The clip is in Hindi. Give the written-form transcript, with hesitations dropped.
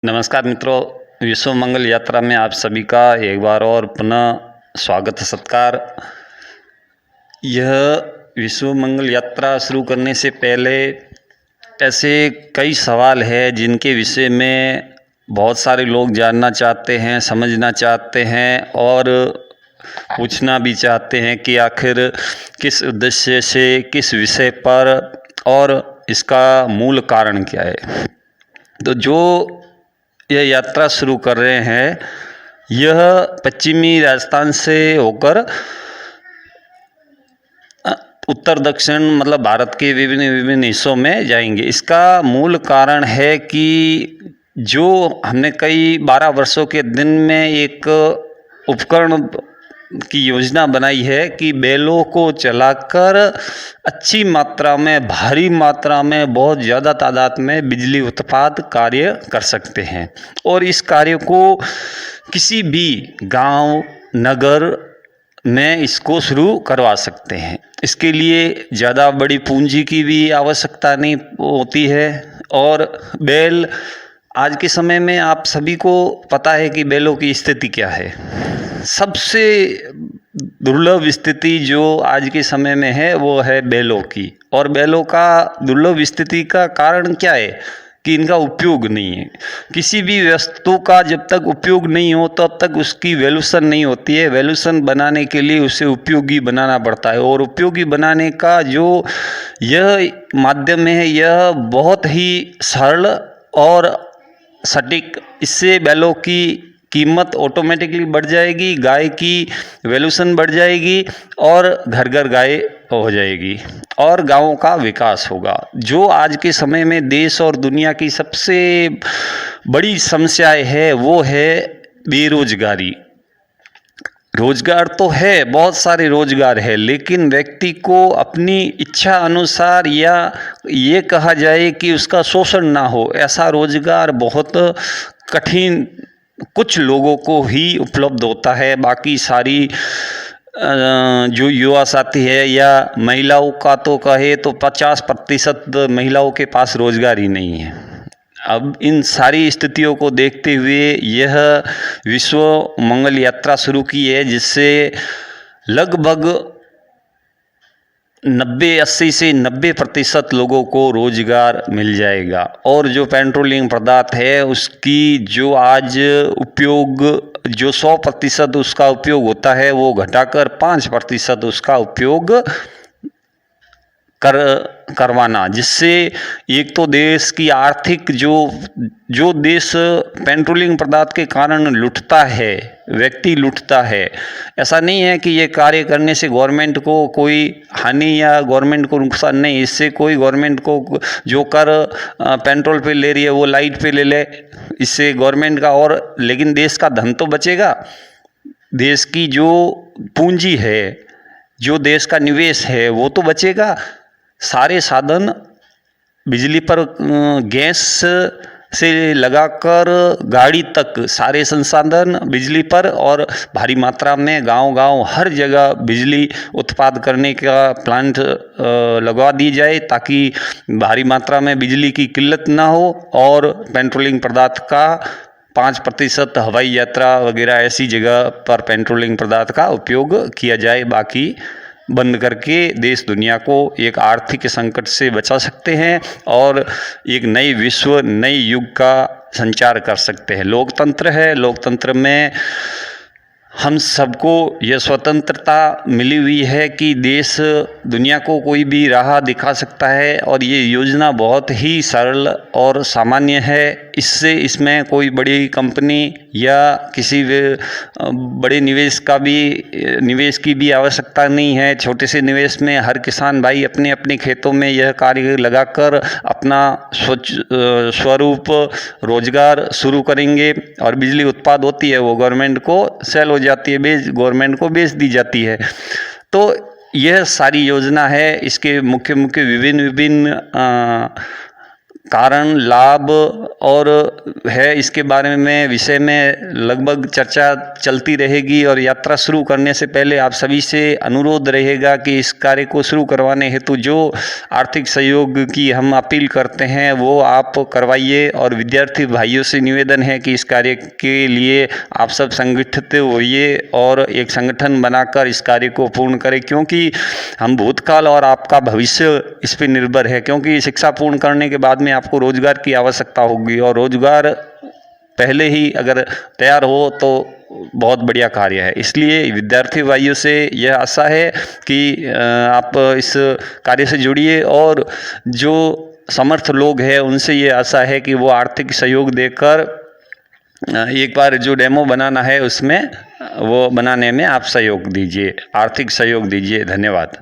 नमस्कार मित्रों, विश्व मंगल यात्रा में आप सभी का एक बार और पुनः स्वागत सत्कार। यह विश्व मंगल यात्रा शुरू करने से पहले ऐसे कई सवाल हैं जिनके विषय में बहुत सारे लोग जानना चाहते हैं, समझना चाहते हैं और पूछना भी चाहते हैं कि आखिर किस उद्देश्य से, किस विषय पर और इसका मूल कारण क्या है। तो जो यह यात्रा शुरू कर रहे हैं, यह पश्चिमी राजस्थान से होकर उत्तर दक्षिण मतलब भारत के विभिन्न हिस्सों में जाएंगे। इसका मूल कारण है कि जो हमने कई 12 वर्षों के दिन में एक उपकरण की योजना बनाई है कि बैलों को चलाकर अच्छी मात्रा में, भारी मात्रा में, बहुत ज़्यादा तादाद में बिजली उत्पाद कार्य कर सकते हैं और इस कार्य को किसी भी गांव, नगर में इसको शुरू करवा सकते हैं। इसके लिए ज़्यादा बड़ी पूंजी की भी आवश्यकता नहीं होती है और बैल आज के समय में आप सभी को पता है कि बैलों की स्थिति क्या है। सबसे दुर्लभ स्थिति जो आज के समय में है वो है बैलों की। और बैलों का दुर्लभ स्थिति का कारण क्या है कि इनका उपयोग नहीं है। किसी भी वस्तु का जब तक उपयोग नहीं हो तब तक उसकी वैल्यूशन नहीं होती है। वैल्यूशन बनाने के लिए उसे उपयोगी बनाना पड़ता है और उपयोगी बनाने का जो यह माध्यम है यह बहुत ही सरल और सटीक। इससे बैलों की कीमत ऑटोमेटिकली बढ़ जाएगी, गाय की वैल्यूशन बढ़ जाएगी और घर घर गाय हो जाएगी और गांवों का विकास होगा। जो आज के समय में देश और दुनिया की सबसे बड़ी समस्याएं है वो है बेरोजगारी। रोजगार तो है, बहुत सारे रोजगार है, लेकिन व्यक्ति को अपनी इच्छा अनुसार या ये कहा जाए कि उसका शोषण ना हो, ऐसा रोजगार बहुत कठिन कुछ लोगों को ही उपलब्ध होता है। बाकी सारी जो युवा साथी है या महिलाओं का तो कहे तो 50% महिलाओं के पास रोजगार ही नहीं है। अब इन सारी स्थितियों को देखते हुए यह विश्व मंगल यात्रा शुरू की है, जिससे लगभग 80 से 90% लोगों को रोजगार मिल जाएगा। और जो पेट्रोलियम पदार्थ है उसकी जो आज उपयोग जो 100% उसका उपयोग होता है वो घटाकर 5% उसका उपयोग करवाना, जिससे एक तो देश की आर्थिक जो देश पेट्रोलियम पदार्थ के कारण लुटता है, व्यक्ति लुटता है। ऐसा नहीं है कि ये कार्य करने से गवर्नमेंट को कोई हानि या गवर्नमेंट को नुकसान नहीं। इससे कोई गवर्नमेंट को जो कर पेट्रोल पे ले रही है वो लाइट पे ले ले, इससे गवर्नमेंट का और, लेकिन देश का धन तो बचेगा। देश की जो पूंजी है, जो देश का निवेश है वो तो बचेगा। सारे साधन बिजली पर, गैस से लगाकर गाड़ी तक सारे संसाधन बिजली पर और भारी मात्रा में गांव-गांव हर जगह बिजली उत्पाद करने का प्लांट लगवा दी जाए ताकि भारी मात्रा में बिजली की किल्लत ना हो और पेट्रोलियम पदार्थ का 5% हवाई यात्रा वगैरह ऐसी जगह पर पेट्रोलियम पदार्थ का उपयोग किया जाए। बाकी बंद करके देश दुनिया को एक आर्थिक संकट से बचा सकते हैं और एक नई विश्व, नई युग का संचार कर सकते हैं। लोकतंत्र है, लोकतंत्र में हम सबको यह स्वतंत्रता मिली हुई है कि देश दुनिया को कोई भी राह दिखा सकता है और ये योजना बहुत ही सरल और सामान्य है। इसमें कोई बड़ी कंपनी या किसी बड़े निवेश की भी आवश्यकता नहीं है। छोटे से निवेश में हर किसान भाई अपने अपने खेतों में यह कार्य लगाकर अपना स्वरूप रोजगार शुरू करेंगे और बिजली उत्पाद होती है वो गवर्नमेंट को सेल हो जाती है, गवर्नमेंट को बेच दी जाती है। तो यह सारी योजना है। इसके मुख्य विभिन्न कारण, लाभ और है, इसके बारे में विषय में लगभग चर्चा चलती रहेगी। और यात्रा शुरू करने से पहले आप सभी से अनुरोध रहेगा कि इस कार्य को शुरू करवाने हेतु जो आर्थिक सहयोग की हम अपील करते हैं वो आप करवाइए। और विद्यार्थी भाइयों से निवेदन है कि इस कार्य के लिए आप सब संगठित होइए और एक संगठन बनाकर इस कार्य को पूर्ण करें, क्योंकि हम भूतकाल और आपका भविष्य इस पर निर्भर है। क्योंकि शिक्षा पूर्ण करने के बाद में आपको रोजगार की आवश्यकता होगी और रोजगार पहले ही अगर तैयार हो तो बहुत बढ़िया कार्य है। इसलिए विद्यार्थी भाइयों से यह आशा है कि आप इस कार्य से जुड़िए और जो समर्थ लोग हैं उनसे ये आशा है कि वो आर्थिक सहयोग देकर एक बार जो डेमो बनाना है उसमें वो बनाने में आप सहयोग दीजिए, आर्थिक सहयोग दीजिए। धन्यवाद।